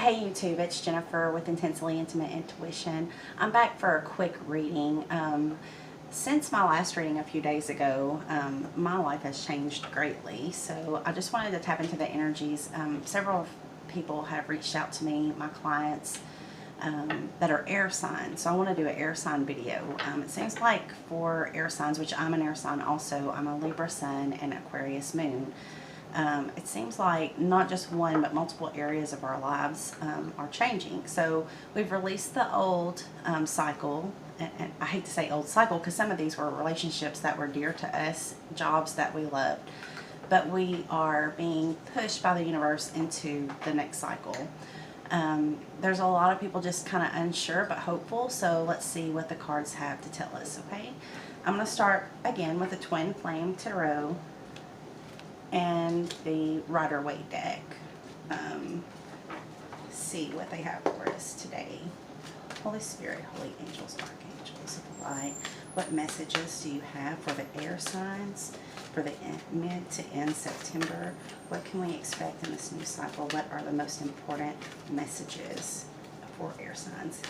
Hey YouTube, it's Jennifer with Intensely Intimate Intuition. I'm back for a quick reading. Since my last reading a few days ago, my life has changed greatly. So I just wanted to tap into the energies. Several people have reached out to me, my clients, that are air signs. So I want to do an air sign video. It seems like for air signs, which I'm an air sign also, I'm a Libra sun and Aquarius moon. It seems like not just one but multiple areas of our lives are changing. So we've released the old cycle, and I hate to say old cycle because some of these were relationships that were dear to us, jobs that we loved, but we are being pushed by the universe into the next cycle. There's a lot of people just kind of unsure but hopeful, so let's see what the cards have to tell us, okay? I'm going to start again with the Twin Flame Tarot and the Rider-Waite deck. See what they have for us today. Holy Spirit, Holy Angels, Archangels of Light, what messages do you have for the air signs for the mid to end September? What can we expect in this new cycle? What are the most important messages for air signs?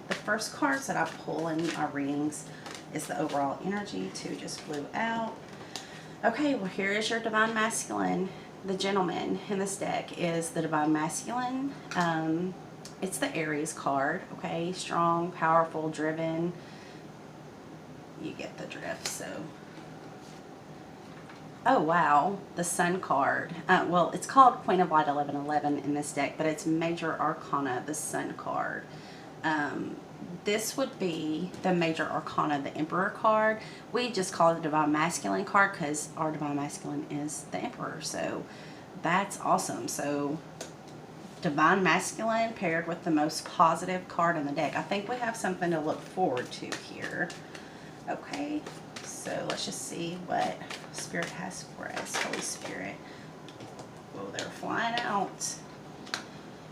The first cards that I pull in our readings is the overall energy. Two just flew out. Okay, well, here is your Divine Masculine. The gentleman in this deck is the Divine Masculine. It's the Aries card, okay? Strong, powerful, driven. You get the drift, so. Oh, wow, the Sun card. Well, it's called Queen of Light 1111 in this deck, but it's Major Arcana, the Sun card. This would be the Major Arcana, the Emperor card. We just call it the Divine Masculine card because our Divine Masculine is the Emperor. So that's awesome. So Divine Masculine paired with the most positive card in the deck. I think we have something to look forward to here. Okay, so let's just see what Spirit has for us. Holy Spirit. Oh, they're flying out.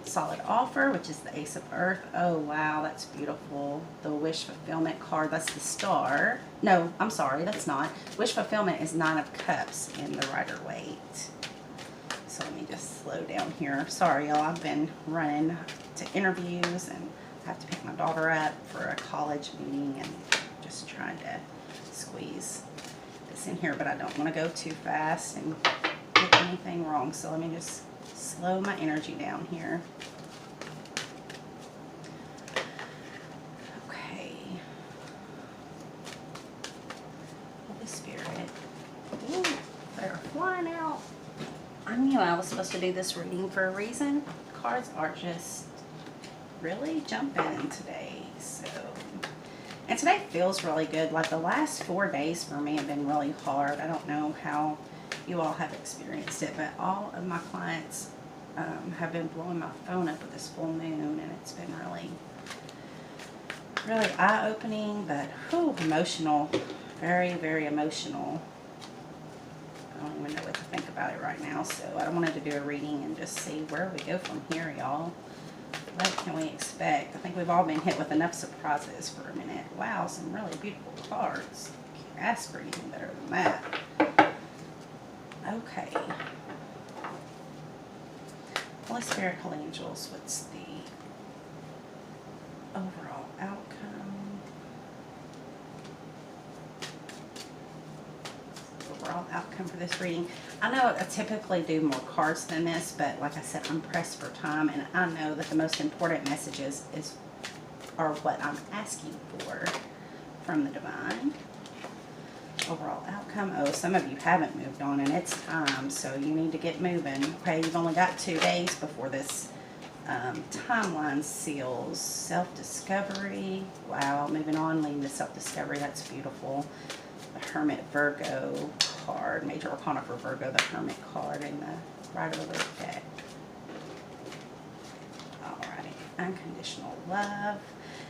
Solid Offer, which is the Ace of Earth. Oh, wow, that's beautiful. The Wish Fulfillment card, that's the Star. No, I'm sorry, that's not. Wish Fulfillment is Nine of Cups in the Rider-Waite. So let me just slow down here. Sorry, y'all, I've been running to interviews and I have to pick my daughter up for a college meeting and just trying to squeeze this in here, but I don't want to go too fast and get anything wrong. So let me just slow my energy down here. Okay. Holy Spirit. Ooh, they're flying out. I knew I was supposed to do this reading for a reason. Cards are just really jumping today. So, and today feels really good. Like the last 4 days for me have been really hard. I don't know how you all have experienced it, but all of my clients have been blowing my phone up with this full moon, and it's been really eye-opening, but whew, emotional. Very, very emotional. I don't even know what to think about it right now, so I wanted to do a reading and just see where we go from here, y'all. What can we expect? I think we've all been hit with enough surprises for a minute. Wow, some really beautiful cards. Can't ask for anything better than that. Okay. Holy Spirit, Holy Angels, what's the overall outcome? Overall outcome for this reading. I know I typically do more cards than this, but like I said, I'm pressed for time, and I know that the most important messages are what I'm asking for from the Divine. Overall outcome. Oh, some of you haven't moved on, and it's time, so you need to get moving. Okay, you've only got 2 days before this timeline seals. Self-discovery. Wow, moving on, leading to self-discovery. That's beautiful. The Hermit Virgo card. Major Arcana for Virgo, the Hermit card in the Rider-Waite deck. Alrighty. Unconditional love.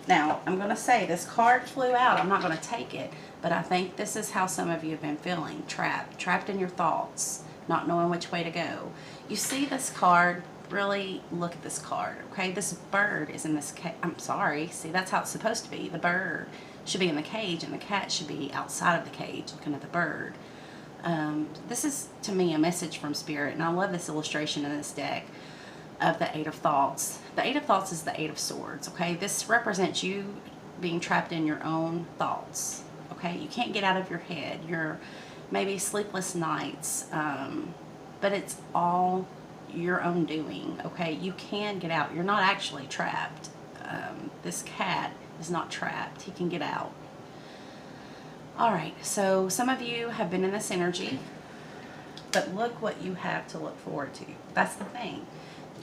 Now, I'm going to say this card flew out. I'm not going to take it, but I think this is how some of you have been feeling. Trapped in your thoughts, not knowing which way to go. You see this card, really look at this card, okay? This bird is in this cage. I'm sorry. See, that's how it's supposed to be. The bird should be in the cage, and the cat should be outside of the cage looking at the bird. This is, to me, a message from Spirit, and I love this illustration in this deck. of the Eight of Thoughts. The Eight of Thoughts is the Eight of Swords, okay? This represents you being trapped in your own thoughts, okay? You can't get out of your head. You're maybe sleepless nights, but it's all your own doing, okay? You can get out. You're not actually trapped. This cat is not trapped. He can get out. All right, so some of you have been in this energy, but look what you have to look forward to. That's the thing.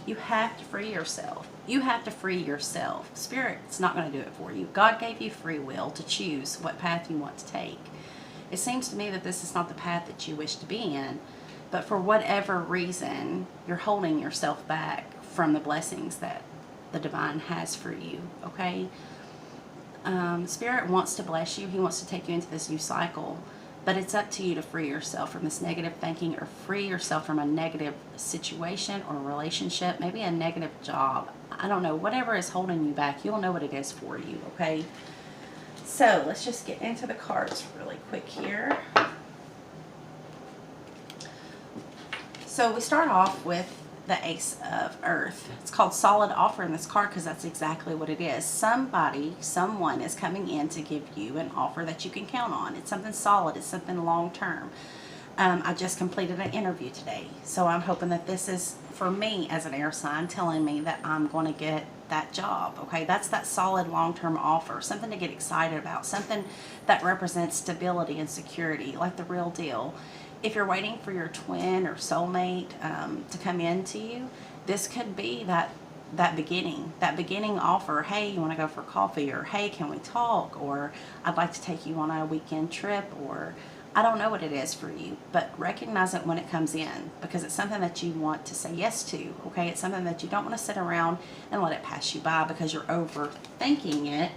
You have to free yourself. You have to free yourself. Spirit's not going to do it for you. God gave you free will to choose what path you want to take. It seems to me that this is not the path that you wish to be in, but for whatever reason, you're holding yourself back from the blessings that the divine has for you, okay? Spirit wants to bless you. He wants to take you into this new cycle, but it's up to you to free yourself from this negative thinking, or free yourself from a negative situation or relationship, maybe a negative job. I don't know. Whatever is holding you back, you'll know what it is for you, okay? So let's just get into the cards really quick here. So we start off with the Ace of Earth. It's called solid offer in this card because that's exactly what it is. Somebody, someone is coming in to give you an offer that you can count on. It's something solid. It's something long term. I just completed an interview today, so I'm hoping that this is, for me as an air sign, telling me that I'm going to get that job, okay? That's that solid long-term offer, something to get excited about, something that represents stability and security, like the real deal. If you're waiting for your twin or soulmate to come in to you, this could be that beginning offer. Hey, you want to go for coffee? Or hey, can we talk? Or I'd like to take you on a weekend trip. Or I don't know what it is for you, but recognize it when it comes in, because it's something that you want to say yes to, okay? It's something that you don't want to sit around and let it pass you by because you're overthinking it,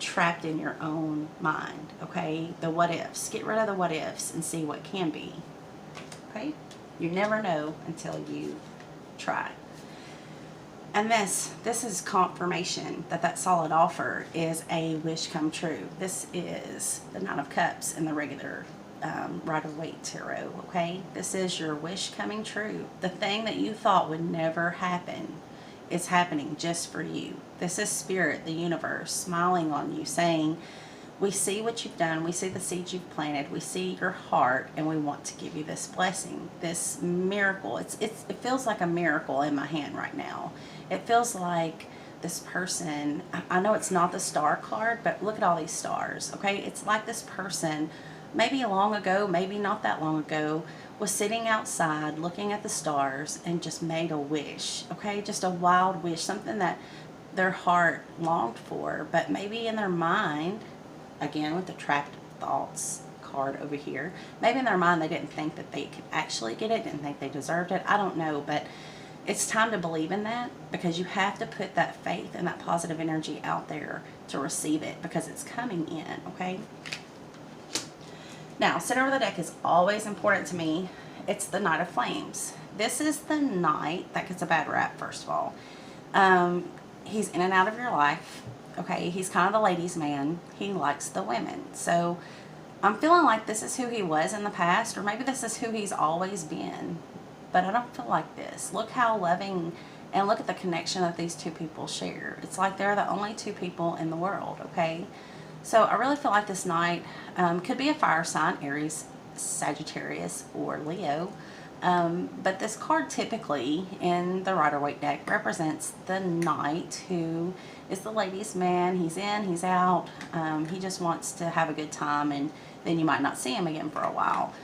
trapped in your own mind, okay? The what ifs. Get rid of the what ifs and see what can be, okay? You never know until you try. And this is confirmation that that solid offer is a wish come true. This is the Nine of Cups in the regular Rider-Waite Tarot, okay? This is your wish coming true. The thing that you thought would never happen is happening just for you. This is Spirit, the universe, smiling on you, saying, we see what you've done, we see the seeds you've planted, we see your heart, and we want to give you this blessing, this miracle. It feels like a miracle in my hand right now. It feels like this person, I know it's not the star card, but look at all these stars, okay? It's like this person, maybe long ago, maybe not that long ago, was sitting outside looking at the stars and just made a wish, okay? Just a wild wish, something that their heart longed for, but maybe in their mind, again with the trapped thoughts card over here, maybe in their mind they didn't think that they could actually get it, didn't think they deserved it. I don't know, but it's time to believe in that, because you have to put that faith and that positive energy out there to receive it, because it's coming in, okay? Now, center of the deck is always important to me. It's the Knight of Flames. This is the knight that gets a bad rap, first of all. He's in and out of your life, okay? He's kind of the ladies' man. He likes the women. So I'm feeling like this is who he was in the past, or maybe this is who he's always been. But I don't feel like this. Look how loving, and look at the connection that these two people share. It's like they're the only two people in the world, okay? So I really feel like this knight could be a fire sign, Aries, Sagittarius, or Leo. But this card typically in the Rider-Waite deck represents the knight, who is the ladies' man. He's in, he's out. He just wants to have a good time, and then you might not see him again for a while.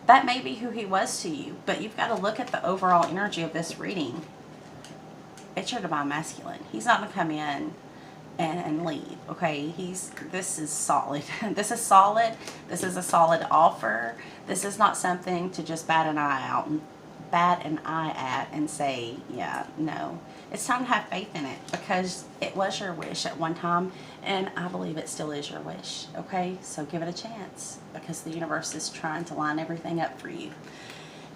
That may be who he was to you, but you've got to look at the overall energy of this reading. It's your divine masculine. He's not going to come in and leave, okay? This is solid. This is solid. This is a solid offer. This is not something to just bat an eye at and say, yeah, no. It's time to have faith in it, because it was your wish at one time, and I believe it still is your wish, okay? So give it a chance, because the universe is trying to line everything up for you.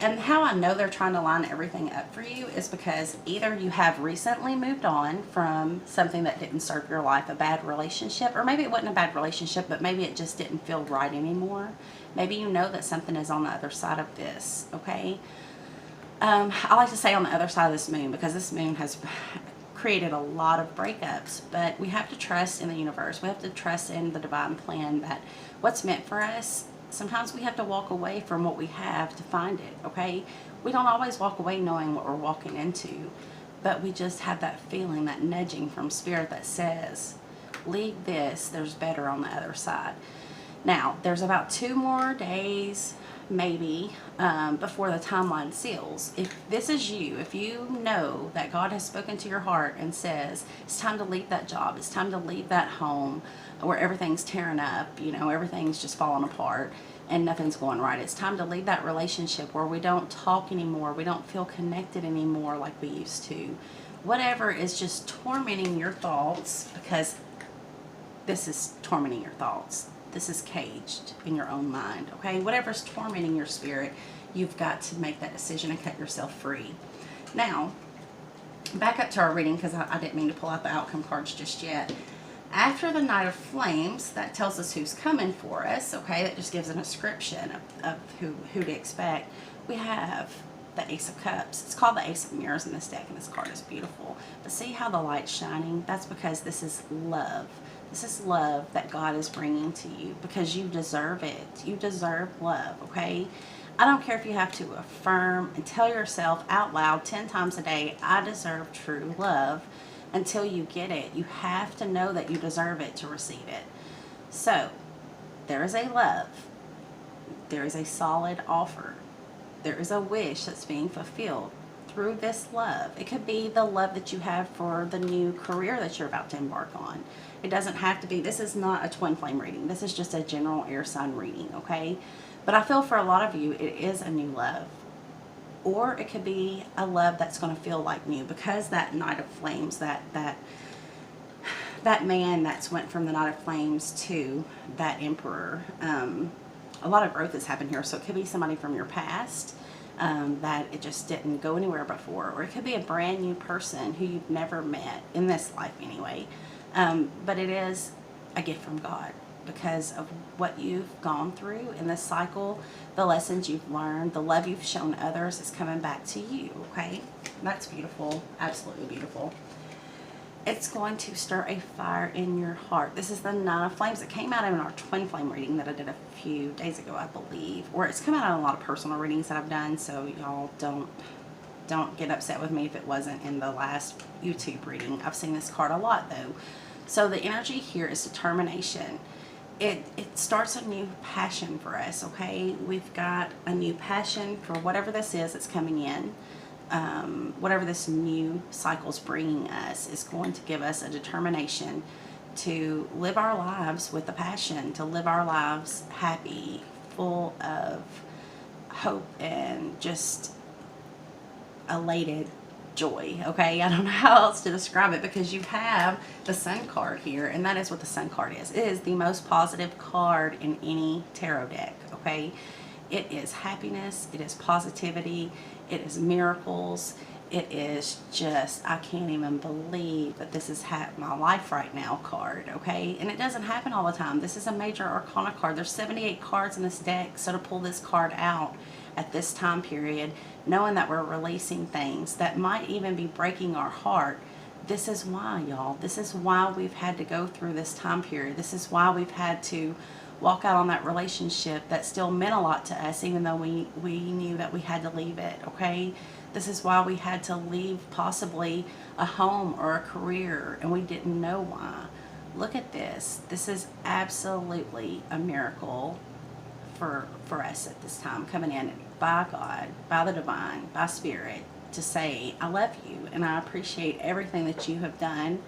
And how I know they're trying to line everything up for you is because either you have recently moved on from something that didn't serve your life, a bad relationship, or maybe it wasn't a bad relationship, but maybe it just didn't feel right anymore. Maybe you know that something is on the other side of this, okay? I like to say on the other side of this moon, because this moon has created a lot of breakups, but we have to trust in the universe. We have to trust in the divine plan that what's meant for us, sometimes we have to walk away from what we have to find it, okay? We don't always walk away knowing what we're walking into, but we just have that feeling, that nudging from spirit that says, leave this, there's better on the other side. Now, there's about 2 more days, maybe, before the timeline seals. If this is you, if you know that God has spoken to your heart and says, it's time to leave that job, it's time to leave that home where everything's tearing up, you know, everything's just falling apart and nothing's going right. It's time to leave that relationship where we don't talk anymore, we don't feel connected anymore like we used to. Whatever is just tormenting your thoughts, because this is tormenting your thoughts. This is caged in your own mind, okay? Whatever's tormenting your spirit, you've got to make that decision and cut yourself free. Now, back up to our reading, because I didn't mean to pull out the outcome cards just yet. After the Knight of Flames, that tells us who's coming for us, okay? That just gives an description of who to expect. We have the Ace of Cups. It's called the Ace of Mirrors in this deck, and this card is beautiful. But see how the light's shining? That's because this is love. This is love that God is bringing to you, because you deserve it. You deserve love, okay? I don't care if you have to affirm and tell yourself out loud 10 times a day, I deserve true love, until you get it. You have to know that you deserve it to receive it. So, there is a love. There is a solid offer. There is a wish that's being fulfilled through this love. It could be the love that you have for the new career that you're about to embark on. It doesn't have to be, this is not a twin flame reading. This is just a general air sign reading, okay? But I feel for a lot of you, it is a new love. Or it could be a love that's going to feel like new, because that Knight of Flames, that man that's went from the Knight of Flames to that Emperor, a lot of growth has happened here. So it could be somebody from your past that it just didn't go anywhere before. Or it could be a brand new person who you've never met, in this life anyway. But it is a gift from God, because of what you've gone through in this cycle, the lessons you've learned, the love you've shown others is coming back to you, okay? That's beautiful, absolutely beautiful. It's going to stir a fire in your heart. This is the Nine of Flames. It came out in our twin flame reading that I did a few days ago, I believe. Or it's come out in a lot of personal readings that I've done, so y'all don't get upset with me if it wasn't in the last YouTube reading. I've seen this card a lot, though. So the energy here is determination. It starts a new passion for us, okay? We've got a new passion for whatever this is that's coming in. Whatever this new cycle's bringing us is going to give us a determination to live our lives with a passion, to live our lives happy, full of hope and just elated joy, okay? I don't know how else to describe it, because you have the Sun card here, and that is what the Sun card is. It is the most positive card in any tarot deck, okay? It is happiness, it is positivity, it is miracles, it is just, I can't even believe that this is my life right now card, okay? And it doesn't happen all the time. This is a major arcana card. There's 78 cards in this deck, so to pull this card out at this time period, knowing that we're releasing things that might even be breaking our heart, this is why, y'all. This is why we've had to go through this time period. This is why we've had to walk out on that relationship that still meant a lot to us, even though we knew that we had to leave it, okay? This is why we had to leave possibly a home or a career, and we didn't know why. Look at this. This is absolutely a miracle for us at this time, coming in by God, by the divine, by spirit, to say, I love you, and I appreciate everything that you have done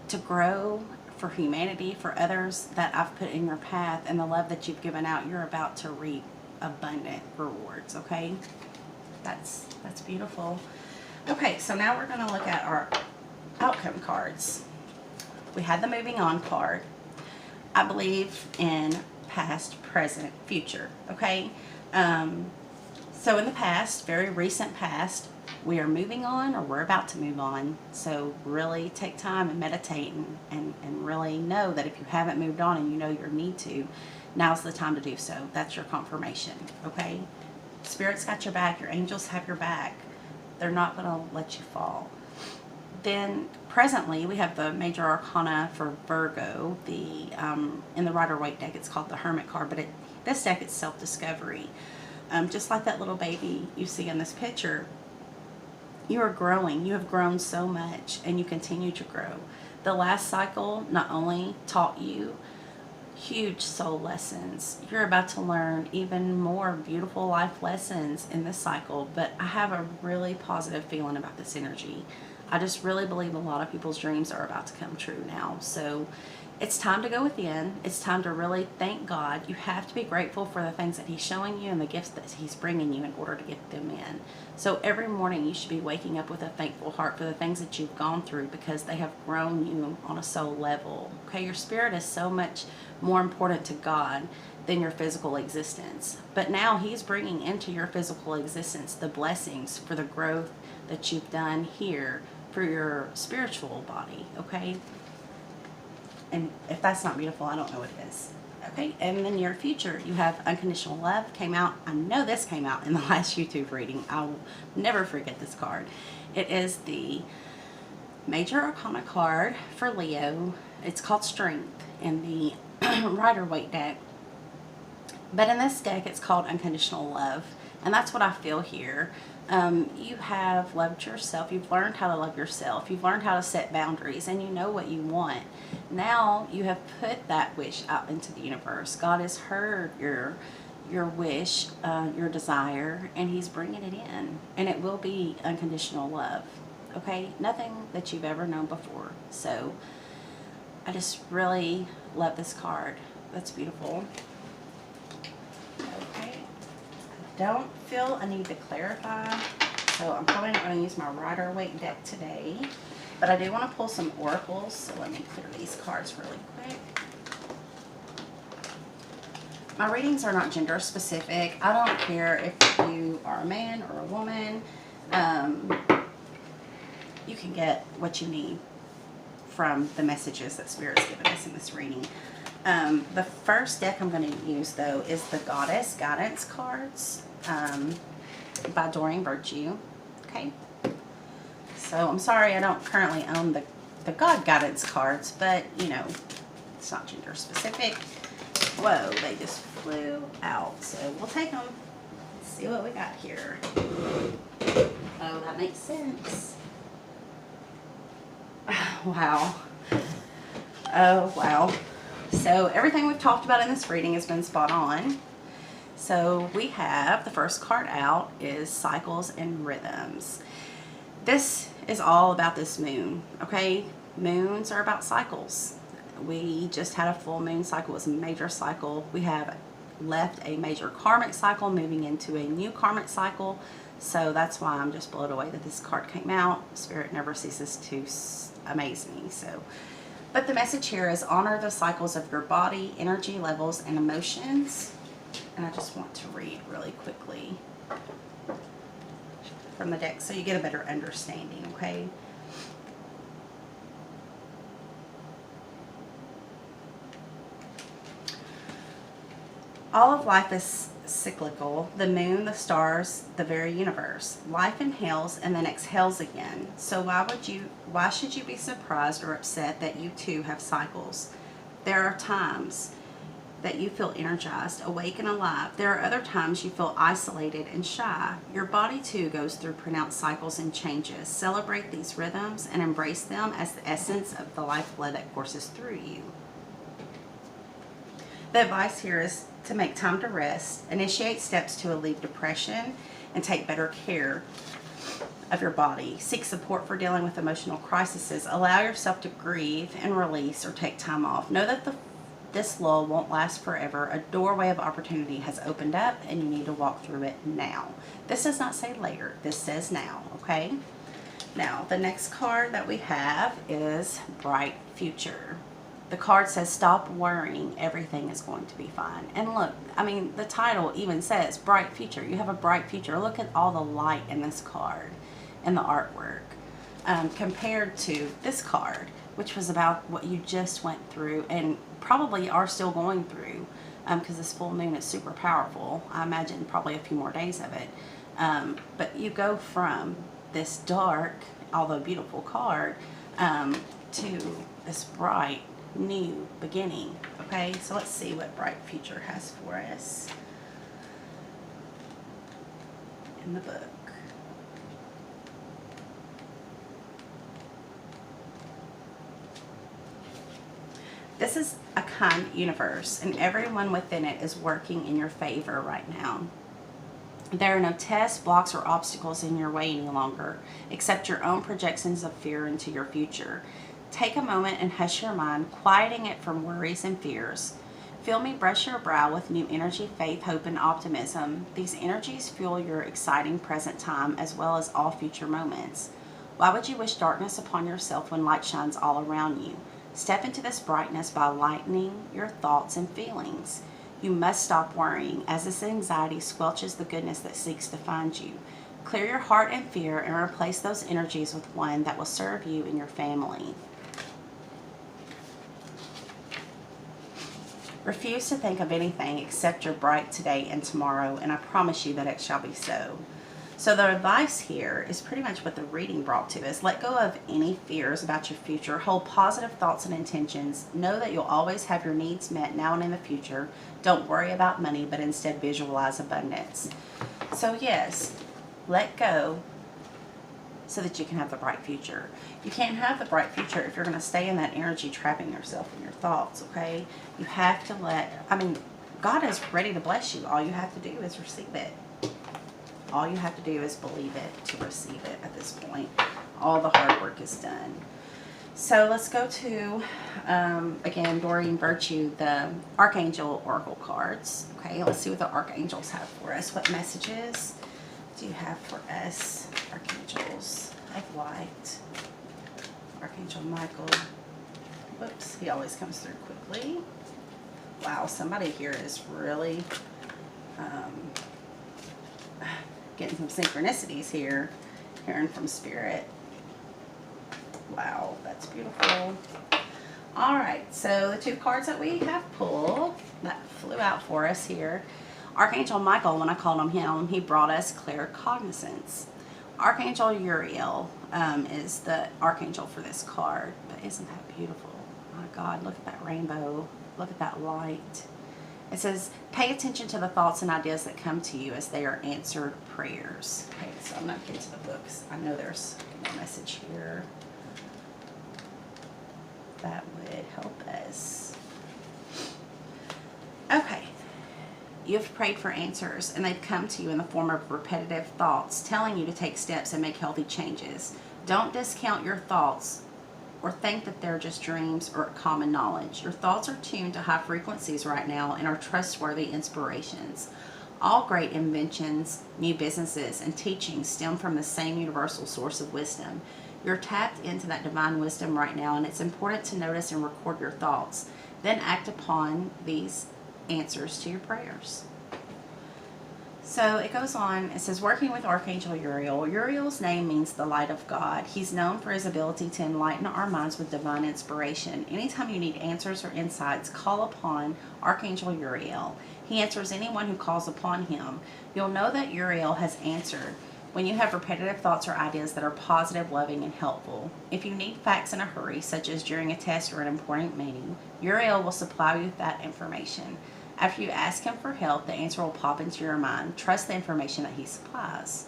to grow for humanity, for others that I've put in your path, and the love that you've given out. You're about to reap abundant rewards, okay? That's beautiful. Okay, so now we're going to look at our outcome cards. We had the moving on card. I believe in past, present, future, okay? So in the past, very recent past, we are moving on, or we're about to move on. So really take time and meditate and really know that if you haven't moved on and you know your need to, now's the time to do so. That's your confirmation, okay? Spirit's got your back. Your angels have your back. They're not going to let you fall. Then presently we have the major arcana for Virgo. In the Rider-Waite deck, it's called the Hermit card, but this deck is self-discovery. Just like that little baby you see in this picture, you are growing. You have grown so much, and you continue to grow. The last cycle not only taught you huge soul lessons, you're about to learn even more beautiful life lessons in this cycle, but I have a really positive feeling about this energy. I just really believe a lot of people's dreams are about to come true now. So it's time to go within. It's time to really thank God. You have to be grateful for the things that He's showing you and the gifts that He's bringing you in order to get them in. So every morning you should be waking up with a thankful heart for the things that you've gone through, because they have grown you on a soul level. Okay, your spirit is so much more important to God than your physical existence. But now He's bringing into your physical existence the blessings for the growth that you've done here for your spiritual body, okay? And if that's not beautiful, I don't know what it is. Okay, and in the near future, you have Unconditional Love came out. I know this came out in the last YouTube reading. I'll never forget this card. It is the Major Arcana card for Leo. It's called Strength in the Rider-Waite deck. But in this deck, it's called Unconditional Love. And that's what I feel here. You have loved yourself. You've learned how to love yourself. You've learned how to set boundaries, and you know what you want. Now you have put that wish out into the universe. God has heard your wish, your desire, and He's bringing it in. And it will be unconditional love. Okay? Nothing that you've ever known before. So I just really love this card. That's beautiful. Okay. Don't feel a need to clarify, so I'm probably not going to use my Rider-Waite deck today, but I do want to pull some oracles, so let me clear these cards really quick. My readings are not gender specific. I don't care if you are a man or a woman. You can get what you need from the messages that Spirit's given us in this reading. The first deck I'm going to use, though, is the Goddess Guidance cards by Doreen Virtue. Okay, so I'm sorry I don't currently own the God Guidance cards, but you know, it's not gender specific. Whoa, they just flew out, so we'll take them. Let's see what we got here. Oh, that makes sense. Wow. Oh, wow. So everything we've talked about in this reading has been spot on. So we have the first card out is Cycles and Rhythms. This is all about this moon, okay? Moons are about cycles. We just had a full moon cycle. It was a major cycle. We have left a major karmic cycle, moving into a new karmic cycle. So that's why I'm just blown away that this card came out. Spirit never ceases to amaze me. But the message here is honor the cycles of your body, energy levels, and emotions. And I just want to read really quickly from the deck so you get a better understanding, okay? All of life is cyclical. The moon, the stars, the very universe. Life inhales and then exhales again. So why should you be surprised or upset that you too have cycles? There are times that you feel energized, awake, and alive. There are other times you feel isolated and shy. Your body too goes through pronounced cycles and changes. Celebrate these rhythms and embrace them as the essence of the lifeblood that courses through you. The advice here is to make time to rest, initiate steps to alleviate depression, and take better care of your body. Seek support for dealing with emotional crises. Allow yourself to grieve and release or take time off. Know that this lull won't last forever. A doorway of opportunity has opened up and you need to walk through it now. This does not say later. This says now, okay? Now, the next card that we have is Bright Future. The card says, stop worrying. Everything is going to be fine. And look, I mean, the title even says Bright Future. You have a bright future. Look at all the light in this card and the artwork compared to this card, which was about what you just went through and probably are still going through. because this full moon is super powerful. I imagine probably a few more days of it. But you go from this dark, although beautiful card, to this bright, new beginning. Okay, so let's see what Bright Future has for us in the book. This is a kind universe, and everyone within it is working in your favor right now. There are no tests, blocks, or obstacles in your way any longer, except your own projections of fear into your future. Take a moment and hush your mind, quieting it from worries and fears. Feel me brush your brow with new energy, faith, hope, and optimism. These energies fuel your exciting present time as well as all future moments. Why would you wish darkness upon yourself when light shines all around you? Step into this brightness by lightening your thoughts and feelings. You must stop worrying, as this anxiety squelches the goodness that seeks to find you. Clear your heart and fear and replace those energies with one that will serve you and your family. Refuse to think of anything except your bright today and tomorrow, and I promise you that it shall be so. So the advice here is pretty much what the reading brought to us. Let go of any fears about your future. Hold positive thoughts and intentions. Know that you'll always have your needs met now and in the future. Don't worry about money, but instead visualize abundance. So yes, let go so that you can have the bright future. You can't have the bright future if you're going to stay in that energy trapping yourself in your thoughts, okay? You have to God is ready to bless you. All you have to do is receive it. All you have to do is believe it to receive it at this point. All the hard work is done. So let's go to, again, Doreen Virtue, the Archangel Oracle cards. Okay, let's see what the Archangels have for us. What messages do you have for us, Archangels of Light? Archangel Michael. Whoops, he always comes through quickly. Wow, somebody here is really getting some synchronicities here, hearing from Spirit. Wow, that's beautiful. All right, so the two cards that we have pulled that flew out for us here. Archangel Michael, when I called on him, he brought us clear cognizance. Archangel Uriel is the archangel for this card, but isn't that beautiful? My God, look at that rainbow. Look at that light. It says, pay attention to the thoughts and ideas that come to you as they are answered prayers. Okay, so I'm not getting to the books. I know there's a message here that would help us. Okay. You've prayed for answers, and they've come to you in the form of repetitive thoughts, telling you to take steps and make healthy changes. Don't discount your thoughts or think that they're just dreams or common knowledge. Your thoughts are tuned to high frequencies right now and are trustworthy inspirations. All great inventions, new businesses, and teachings stem from the same universal source of wisdom. You're tapped into that divine wisdom right now, and it's important to notice and record your thoughts. Then act upon these answers to your prayers. So it goes on, it says, working with Archangel Uriel. Uriel's name means the light of God. He's known for his ability to enlighten our minds with divine inspiration. Anytime you need answers or insights, call upon Archangel Uriel. He answers anyone who calls upon him. You'll know that Uriel has answered when you have repetitive thoughts or ideas that are positive, loving, and helpful. If you need facts in a hurry, such as during a test or an important meeting, Uriel will supply you with that information. After you ask him for help, the answer will pop into your mind. Trust the information that he supplies.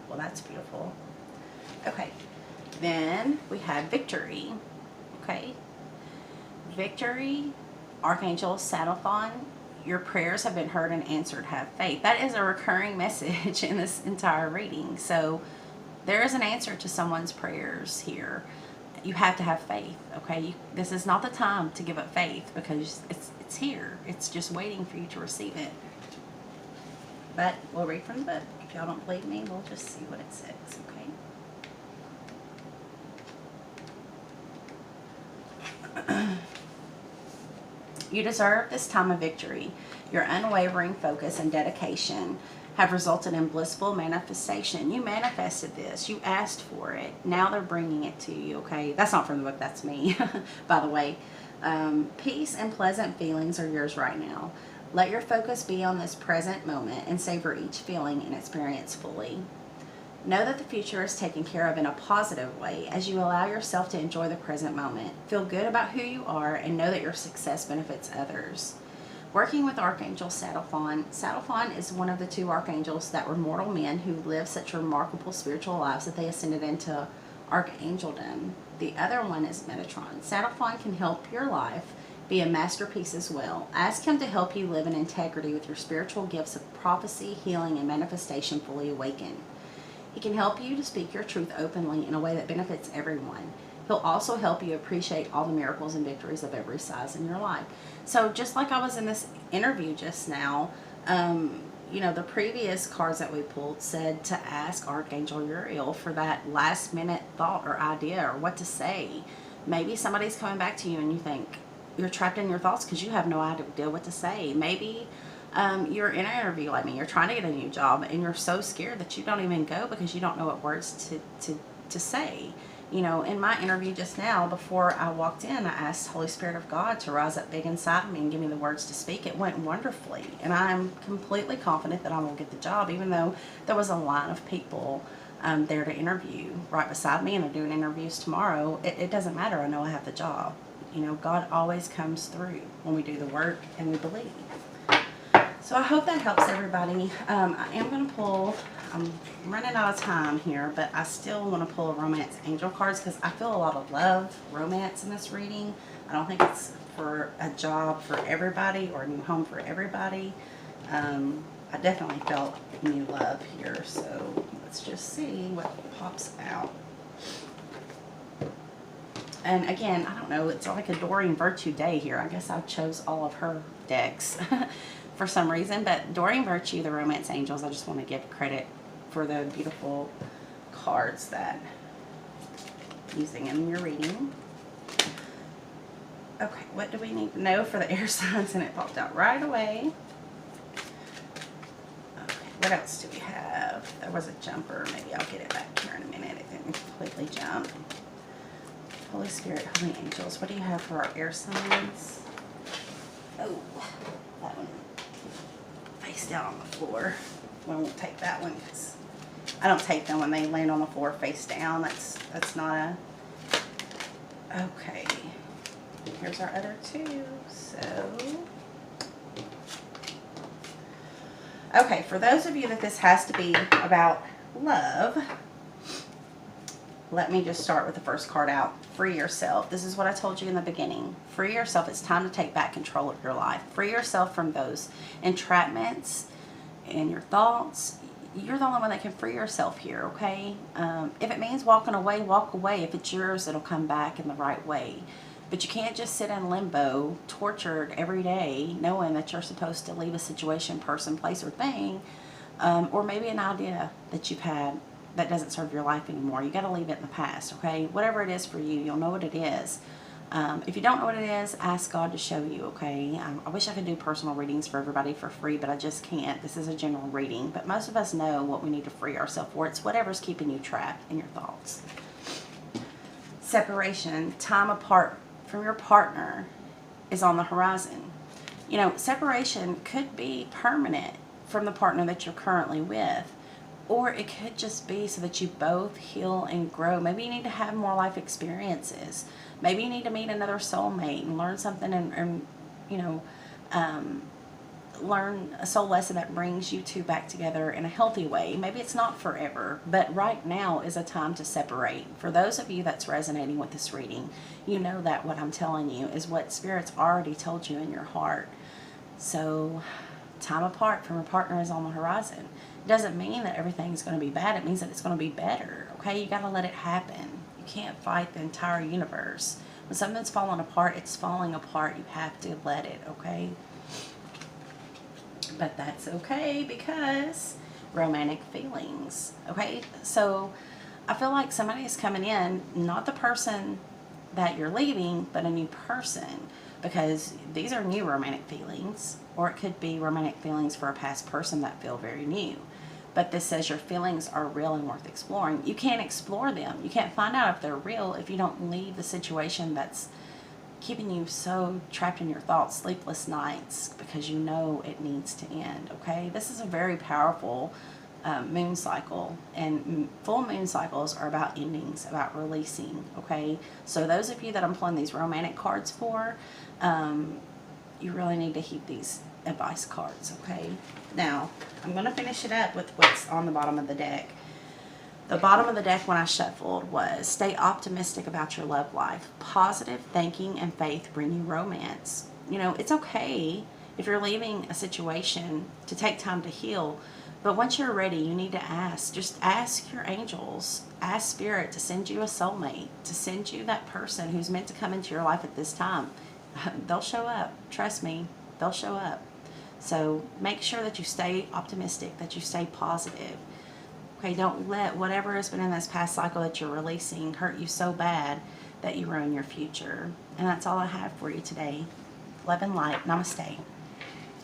Well, that's beautiful. Okay, then we have Victory. Okay, Victory, Archangel Sadathon. Your prayers have been heard and answered. Have faith. That is a recurring message in this entire reading. So there is an answer to someone's prayers here. You have to have faith, okay? This is not the time to give up faith, because it's here. It's just waiting for you to receive it. But we'll read from the book. If y'all don't believe me, we'll just see what it says, okay? You deserve this time of victory. Your unwavering focus and dedication have resulted in blissful manifestation. You manifested this. You asked for it. Now they're bringing it to you, okay? That's not from the book. That's me, by the way. Peace and pleasant feelings are yours right now. Let your focus be on this present moment and savor each feeling and experience fully. Know that the future is taken care of in a positive way as you allow yourself to enjoy the present moment. Feel good about who you are and know that your success benefits others. Working with Archangel Sandalphon. Sandalphon is one of the 2 archangels that were mortal men who lived such remarkable spiritual lives that they ascended into archangeldom. The other one is Metatron. Sandalphon can help your life be a masterpiece as well. Ask him to help you live in integrity with your spiritual gifts of prophecy, healing, and manifestation fully awakened. He can help you to speak your truth openly in a way that benefits everyone. He'll also help you appreciate all the miracles and victories of every size in your life. So just like I was in this interview just now, the previous cards that we pulled said to ask Archangel Uriel for that last minute thought or idea or what to say. Maybe somebody's coming back to you and you think you're trapped in your thoughts because you have no idea what to say. Maybe you're in an interview like me, you're trying to get a new job and you're so scared that you don't even go because you don't know what words to say. In my interview just now, before I walked in, I asked Holy Spirit of God to rise up big inside of me and give me the words to speak. It went wonderfully. And I'm completely confident that I will get the job, even though there was a line of people there to interview right beside me, and they're doing interviews tomorrow. It doesn't matter. I know I have the job. God always comes through when we do the work and we believe. So I hope that helps everybody. I am going to pull, I'm running out of time here, but I still want to pull Romance Angel cards because I feel a lot of love, romance in this reading. I don't think it's for a job for everybody or a new home for everybody. I definitely felt new love here, so let's just see what pops out. And again, I don't know, it's like a Doreen Virtue day here. I guess I chose all of her decks for some reason. But Doreen Virtue, the Romance Angels, I just want to give credit for the beautiful cards that I'm using in your reading. Okay, what do we need to know for the air signs? And it popped out right away. Okay, what else do we have? There was a jumper. Maybe I'll get it back here in a minute. It didn't completely jump. Holy Spirit, Holy Angels, what do you have for our air signs? Oh, that one face down on the floor. We won't take that one because I don't take them when they land on the floor face down. That's not a... Okay. Here's our other 2. So... Okay, for those of you that this has to be about love... Let me just start with the first card out. Free yourself. This is what I told you in the beginning. Free yourself. It's time to take back control of your life. Free yourself from those entrapments and your thoughts. You're the only one that can free yourself here, okay? If it means walking away, walk away. If it's yours, it'll come back in the right way. But you can't just sit in limbo, tortured every day, knowing that you're supposed to leave a situation, person, place, or thing, or maybe an idea that you've had that doesn't serve your life anymore. You got to leave it in the past, okay? Whatever it is for you, you'll know what it is. If you don't know what it is, ask God to show you, okay? I wish I could do personal readings for everybody for free, but I just can't. This is a general reading. But most of us know what we need to free ourselves for. It's whatever's keeping you trapped in your thoughts. Separation, time apart from your partner is on the horizon. Separation could be permanent from the partner that you're currently with. Or it could just be so that you both heal and grow. Maybe you need to have more life experiences. Maybe you need to meet another soulmate and learn something and learn a soul lesson that brings you two back together in a healthy way. Maybe it's not forever, but right now is a time to separate. For those of you that's resonating with this reading, you know that what I'm telling you is what Spirit's already told you in your heart. So time apart from a partner is on the horizon. It doesn't mean that everything's going to be bad. It means that it's going to be better. Okay, you got to let it happen. You can't fight the entire universe. When something's falling apart, it's falling apart. You have to let it, okay? But that's okay because romantic feelings, okay? So I feel like somebody is coming in, not the person that you're leaving, but a new person, because these are new romantic feelings, or it could be romantic feelings for a past person that feel very new. But this says your feelings are real and worth exploring. You can't explore them. You can't find out if they're real if you don't leave the situation that's keeping you so trapped in your thoughts, sleepless nights, because you know it needs to end, okay? This is a very powerful moon cycle, and full moon cycles are about endings, about releasing, okay? So those of you that I'm pulling these romantic cards for, you really need to heed these advice cards, okay? Now, I'm going to finish it up with what's on the bottom of the deck. The bottom of the deck when I shuffled was, stay optimistic about your love life. Positive thinking and faith bring you romance. You know, it's okay if you're leaving a situation to take time to heal, but once you're ready, you need to ask. Just ask your angels, ask Spirit to send you a soulmate, to send you that person who's meant to come into your life at this time. They'll show up. Trust me, they'll show up. So make sure that you stay optimistic, that you stay positive. Okay, don't let whatever has been in this past cycle that you're releasing hurt you so bad that you ruin your future. And that's all I have for you today. Love and light. Namaste.